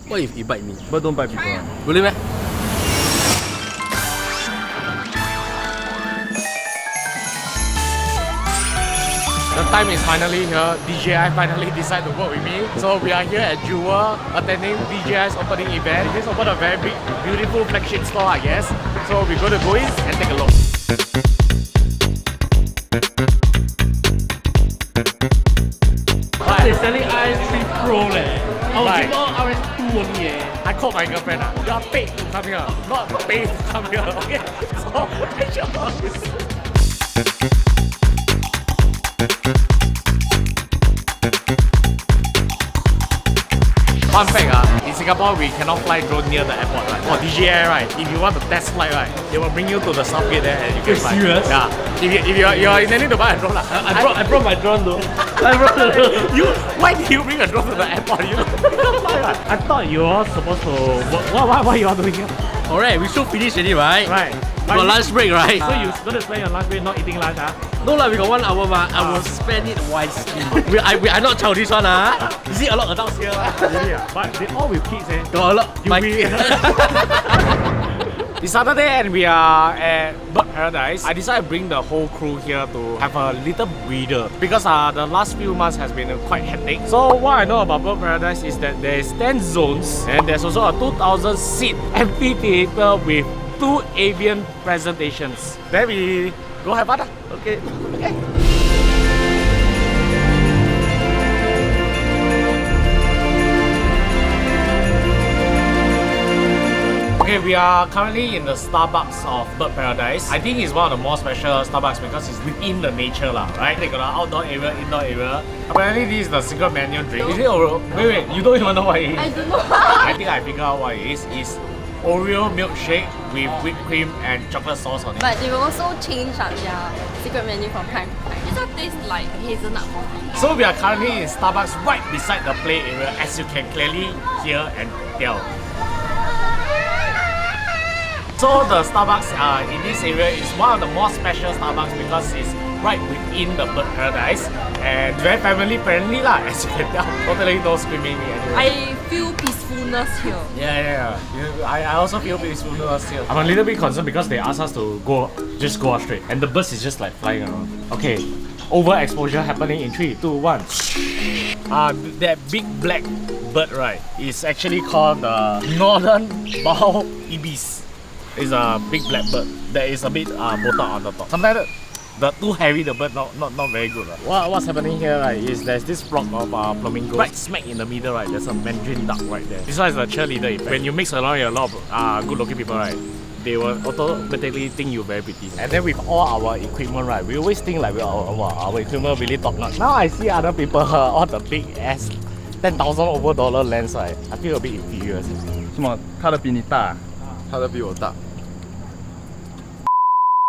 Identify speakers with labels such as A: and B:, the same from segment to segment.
A: What if it bite me?
B: But don't bite people.
A: Really, man? The time is finally here. DJI finally decided to work with me. So we are here at Jewel attending DJI's opening event. They just opened a very big, beautiful flagship store, I guess. So we're going to go in and take a look.
C: They're selling RS3 Pro leh. Our people RS2 only eh.
A: I called my girlfriend. You are paid to come here, not paid to come here. Okay? So make sure. Fun fact, in Singapore we cannot fly drone near the airport, right? For DJI, right? If you want to test flight, right, they will bring you to the south gate there and you can fly.
C: Serious?
A: Yeah. If you're intending to buy a drone,
C: I brought my drone though.
A: why did you bring a drone to the airport? You don't fly, right? I thought you were supposed to work. What are you all doing here?
B: Alright, we should finish already, right?
A: Right.
B: Got lunch break, right?
A: So you're going to spend your lunch break not eating lunch, huh?
B: No lah, we got 1 hour ma. I will spend it wisely. we are not childish one You see a lot of adults here.
A: Really, but they all with kids, eh?
B: Got a lot.
A: It's Saturday and we are at Bird Paradise. I decided to bring the whole crew here to have a little breather because the last few months has been quite hectic. So what I know about Bird Paradise is that there's 10 zones and there's also a 2,000 seat amphitheater with 2 avian presentations. Then we go have fun. Okay. Okay, we are currently in the Starbucks of Bird Paradise. I think it's one of the more special Starbucks because it's within the nature lah, right? They got an outdoor area, indoor area. Apparently this is the secret menu drink. Is it Oreo? Wait, you don't even know what it is?
D: I don't know.
A: I think I figured out what it is. It's Oreo milkshake with whipped cream and chocolate sauce on it.
D: But they will also change up their secret menu from time to time. This one tastes like hazelnut coffee.
A: So we are currently in Starbucks right beside the play area, as you can clearly hear and tell. So the Starbucks in this area is one of the more special Starbucks because it's right within the Bird Paradise and very family friendly lah, as you can tell. Totally no screaming anyway.
D: I feel peacefulness here.
A: Yeah. I also feel peacefulness here. I'm a little bit concerned because they asked us to just go straight and the birds is just like flying around. Okay, overexposure happening in 3, 2, 1. That big black bird, right, is actually called the Northern Bow Ibis. It's a big black bird that is a bit botak on the top. Sometimes the too heavy, the bird not very good. What's happening here, right, is there's this flock of flamingos. Right smack in the middle, right, there's a mandarin duck right there. This one is the cheerleader effect. When you mix around with a lot of good looking people, right, they will automatically think you're very pretty. And then with all our equipment, right, we always think like our equipment really top notch. Now I see other people, all the big ass $10,000 over lens, right, I feel a bit inferior.
B: 什么？他的比你大？他的比我大。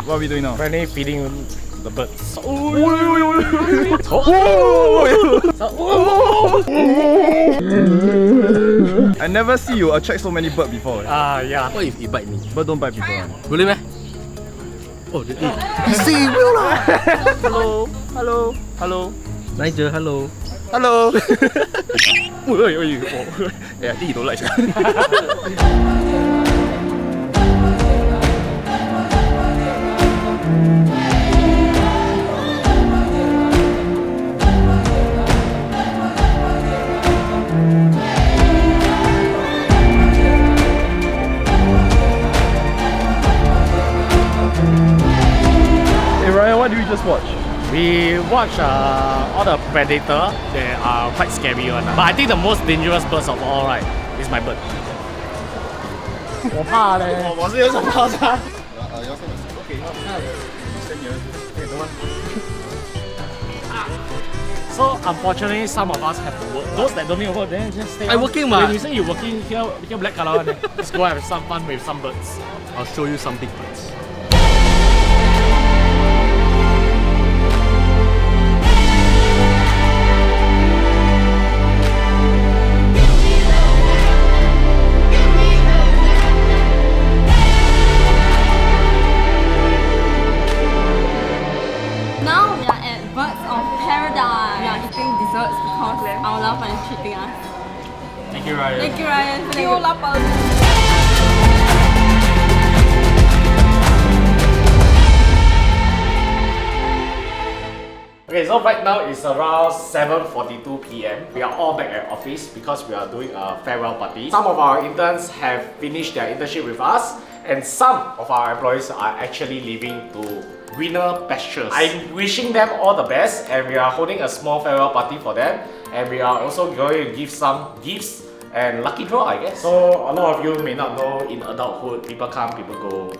B: What are we doing now?
A: Apparently feeding the birds.
B: I never see you attract so many birds before.
A: Yeah. What if it bite me?
B: But don't bite people.
A: Really, man? Oh, you see, it will lah.
B: Hello.
A: Nigel, hello.
B: Hello. Yeah, I think you don't like Hey Ryan, what did we just watch?
A: We watch all the predator. They are quite scary one. But I think the most dangerous birds of all, right, is my bird. 我怕嘞，我是有什么怕的？So unfortunately, some of us have to work. Those that don't need to work, then just stay.
B: I working ma.
A: When you say you're working here black color, then just go have some fun with some birds.
B: I'll show you some big birds.
D: desserts because our loved one is treating us.
A: Thank you, Ryan.
D: Thank you, Ryan. Feel lapar.
A: Okay, so right now it's around 7:42 p.m. We are all back at office because we are doing a farewell party. Some of our interns have finished their internship with us, and some of our employees are actually leaving to greener pastures. I'm wishing them all the best, and we are holding a small farewell party for them, and we are also going to give some gifts and lucky draw, I guess. So a lot of you may not know, in adulthood, people come, people go.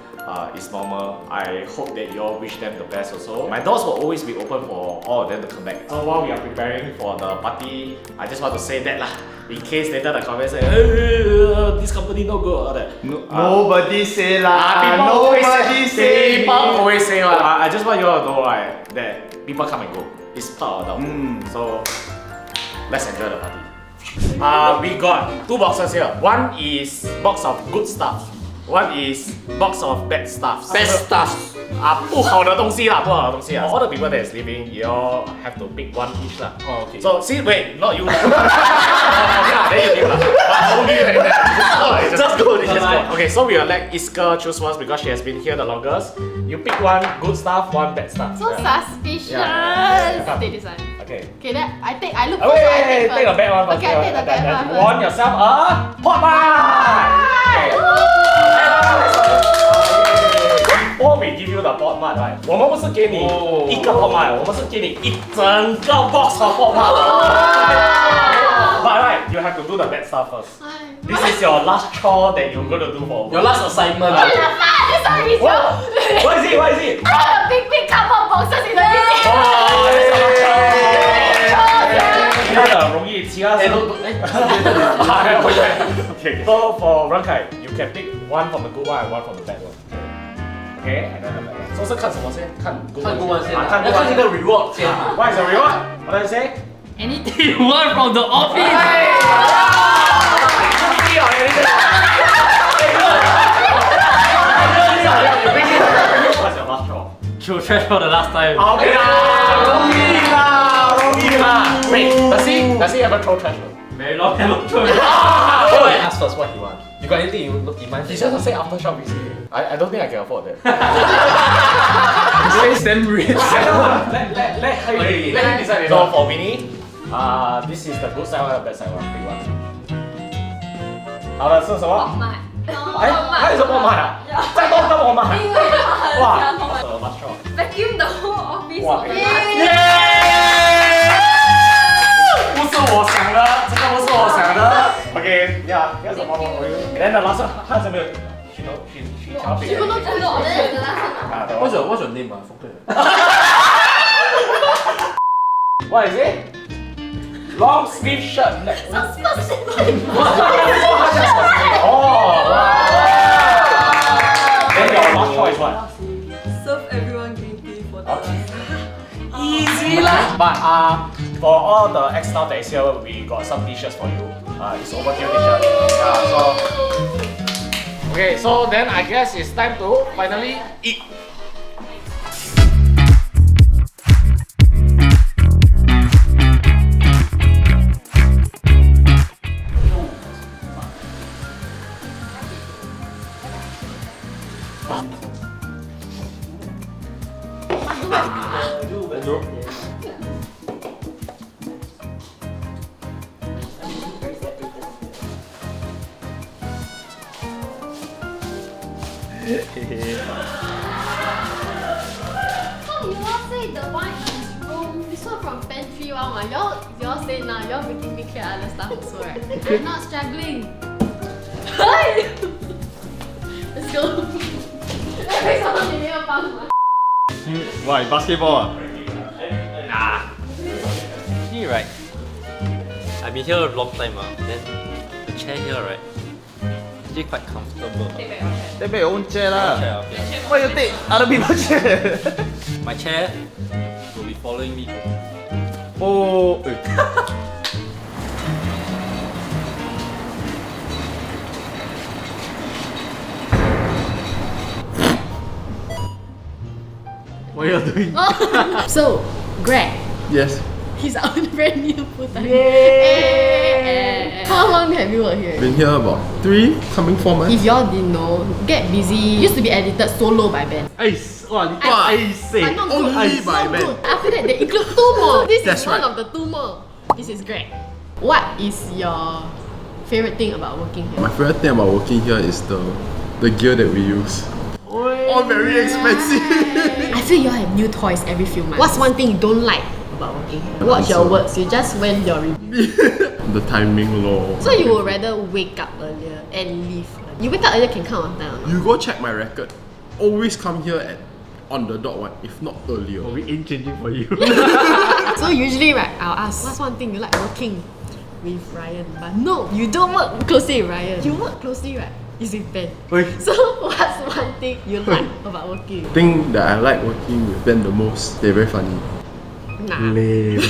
A: It's normal. I hope that you all wish them the best also. My doors will always be open for all of them to come back. So while we are preparing for the party, I just want to say that lah, in case later the comments say, this company no good, all that.
E: Nobody say lah.
A: People always say I just want you all to know, right, that people come and go. It's part of adulthood. So let's enjoy the party. We got 2 boxes here. One is box of good stuff. One is box of bad stuff.
B: Bad stuff.
A: 不好的东西啦，不好的东西啦。For all the people that is leaving, you all have to pick one each lah.
B: Oh, okay.
A: So see, wait, not you. Okay lah, then you leave lah. But only like that. Just go. Okay, so we will let Iska choose first because she has been here the longest. You pick one good stuff, one bad stuff.
D: So
A: Yeah.
D: suspicious.
A: Yeah.
D: Take this one.
A: Okay.
D: Okay, then I look
A: Oh,
D: first.
A: wait, take the bad one first.
D: Okay, I take the bad one
A: You
D: first.
A: won yourself a pot mat. Before we give you the pot mat, right? 我们不是给你一个 pot mat， 我们是给你一整个 box of pot mat。But right, you have to do the bad stuff first. This is your last chore that you're going to do for
B: Your last assignment.
D: What the fuck? This one is
A: What? What is it? What is it?
D: I have a big cardboard boxes in the kitchen.
A: 其他的容易，其他的都Okay. So for Rankai, you can pick one from the good one and one from the bad one. Okay, and then the bad one. So 是看什么先？看 good
B: 看 good one 先，
A: 看 good
B: 要看
A: one
B: 你的 reward 先。
A: What is the reward? What does it say?
C: Anything you want from the office.
A: What's your last chore?
C: Throw trash for the last time.
A: Okay lah. Wait, does he ever throw trash?
C: Very long never throw.
B: Ask first what you want. You got anything in mind?
A: He just say aftershock VC. I don't think I can afford that.
E: Face them rich.
A: Let him decide. So for Winnie, this is the good side one or bad side one? Big one. 好的是什么？哎，还有什么买啊？再多跟我买。哇 ，much short.
D: Vacuum the whole office.
A: 哇，耶！不是我想的，这个不是我想的。OK， 要什么？然后老师看什么？许小饼。
D: 全部都看到我的人了。
B: What's your name? I forgot.
A: What is it? Long sleeve shirt. Oh. Then your last choice what?
D: Serve everyone green tea for the
A: Easy lah. But for all the ex staff that is here, we got some t-shirts for you. It's Overkill t-shirt. Yeah, so okay, so then I guess it's time to finally eat.
F: So you all say the one is wrong. This one from pantry one. Y'all say now. Y'all making me clear other stuff also, right? I'm not struggling. Hi. Let's go. Every time you never pass one.
E: Why basketball?
C: See, right? I've been here a long time, then the chair here, right? Actually quite comfortable.
E: Take back your own chair lah.
C: Chair, okay.
E: Why you take other people's chair?
C: My chair will be following me.
E: Oh. What are you doing?
F: So, Greg,
E: Yes.
F: He's our brand new full-time. Yay! How long have you worked here?
G: Been here about 3, coming 4 months.
F: If y'all didn't know, Get Busy used to be edited solo by Ben.
B: I say.
F: But not
G: Only
F: good.
G: by
F: Not
G: Ben.
F: good. After that, they include 2 more. This
G: That's
F: is one
G: right.
F: of the 2 more. This is great. What is your favorite thing about working here?
G: My favorite thing about working here is the gear that we use. All very expensive.
F: I feel y'all have new toys every few months. What's one thing you don't like about working here? Watch your words. You just went your review.
G: The timing law.
F: So you would rather wake up earlier and leave earlier. You wake up earlier can come on time or not?
G: You go check my record. Always come here at on the dot one, if not earlier.
B: We ain't changing for you.
F: So usually right, I'll ask, what's one thing you like working with Ryan? But no, you don't work closely with Ryan. You work closely right? Is with Ben. So what's one thing you like about working?
G: Thing that I like working with Ben the most, they're very funny.
F: Nah.
B: Lame.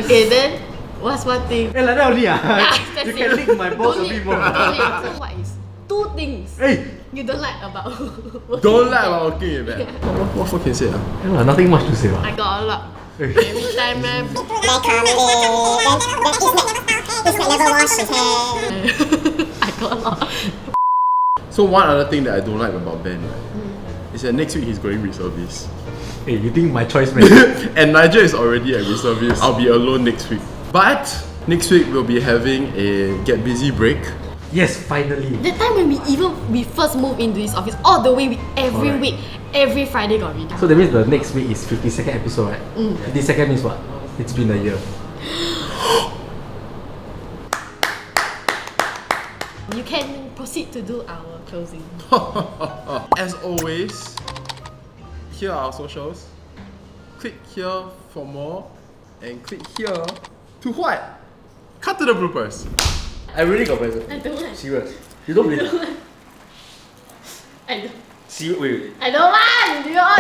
F: Okay, then what's one thing?
B: Hey, like that only
F: That's
B: You
F: it.
B: can lick my balls
F: Don't
B: a bit
F: lick,
B: more.
F: don't lick. So what is 2 things
B: Hey!
F: you don't like about working?
G: Don't like about working with Ben. What for can say?
B: Yeah, nothing much to say.
F: I got a lot. Every time man. I got a lot.
G: So one other thing that I don't like about Ben, right, is that next week he's going reservice.
B: Hey, you think my choice man?
G: And Nigel is already at reservice. I'll be alone next week. But next week we'll be having a Get Busy break.
B: Yes, finally.
F: The time when we first moved into this office, all the way every
B: Alright.
F: week, every Friday got ready.
B: So that means the next week is 52nd episode, right? 52nd means what? It's been a year.
F: You can proceed to do our closing.
G: As always, here are our socials. Click here for more, and click here to what? Cut to the bloopers.
B: I really got present.
F: I don't want.
B: Serious. You don't believe?
F: I don't.
B: See, wait.
F: I don't want. You all